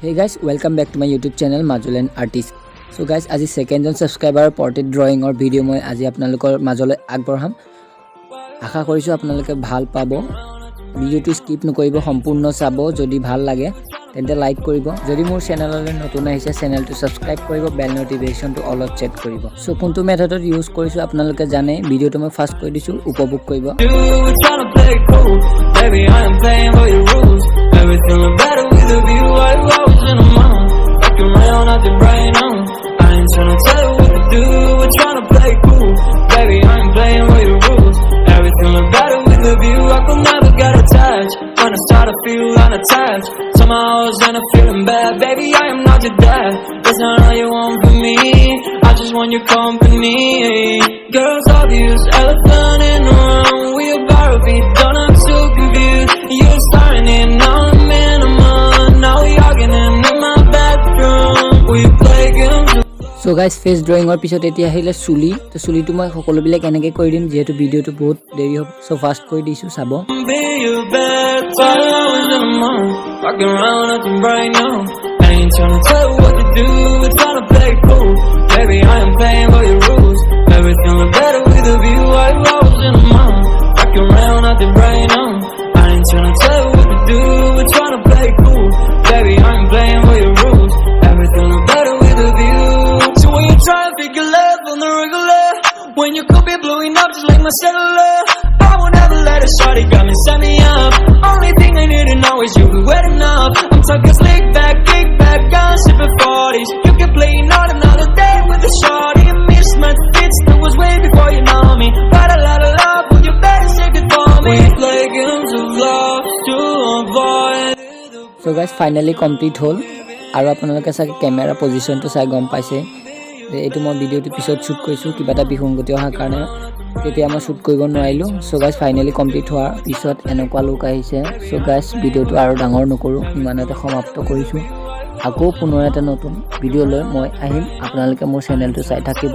Hey guys, welcome back to my YouTube channel Majulian artist. So guys, আজি second John subscriber portrait drawing or video মই আজি আপোনালোকৰ মাজলৈ আগবঢ়াম। আশা কৰিছো আপোনালোকে ভাল পাব। ভিডিওটো স্কিপ নকৰিব, সম্পূৰ্ণ চাব। যদি ভাল লাগে তেন্তে লাইক কৰিব। যদি মোৰ চেনেললৈ নতুন আহিছে চেনেলটো সাবস্ক্ৰাইব কৰিব, বেল নোটিফিকেশনটো অলপ চেক কৰিব। সো কোনটো মেথডত ইউজ কৰিছো আপোনালোকে জানে। ভিডিওটো মই ফাৰ্স্ট কৈ দিছো, উপভোগ কৰিব। When I start to feel unattached, somehow I was in a feeling bad. Baby, I am not your dad. That's not all you want from me. I just want your company. Girls obvious, elephant in the room. We about to be done, I'm so confused. You're starting it, now I'm in a month. Now we arguing in my bathroom. We play games. So guys, face drawing or পিছত এতিয়া আহিলে চুলি। তো চুলিটো মই সকলো বিলাক এনেকৈ কৰি দিম যেহেতু ভিডিওটো বহুত দেৰি হ'ব। সো ফাৰ্স্ট কৰি দিছো চাব। Walking around nothing right now. I ain't trying to tell you what to do, trying to play cool. Baby, I am playing by your rules. Everything look better with a view. I was in a mind. Walking around nothing right now. I ain't trying to tell you what to do, trying to play cool. Baby, I am playing by your rules. Everything look better with a view. So when you try to figure love on the regular, when you could be blowing up just like my cellular, I won't ever let a shawty got me, set me up. Only thing I need to know is you be wet enough. I'm talking slick back, kick back, gun sipping 40s. You can play not another day with a shawty. A mismatch fits that was way before you know me. Got a lot of love, but you better save it for me. We play games of love to avoid. So guys, finally complete হল। আৰু আপোনালোকে চাগে camera পজিশনটো চাই গম পাইছে। এইটো মই ভিডিওটো পিছত শুট কৰিছো কিবা এটা বিসংগতি অহাৰ কাৰণে তেতিয়া মই শুট কৰিব নোৱাৰিলো। সো গাইস ফাইনালি কমপ্লিট হোৱাৰ পিছত এনেকুৱা লুক আহিছে। সো গাইস ভিডিওটো আৰু ডাঙৰ নকৰো, ইমানতে সমাপ্ত কৰিছো। আকৌ পুনৰ এটা নতুন ভিডিও লৈ মই আহিম। আপোনালোকে মোৰ চেনেলটো চাই থাকিব।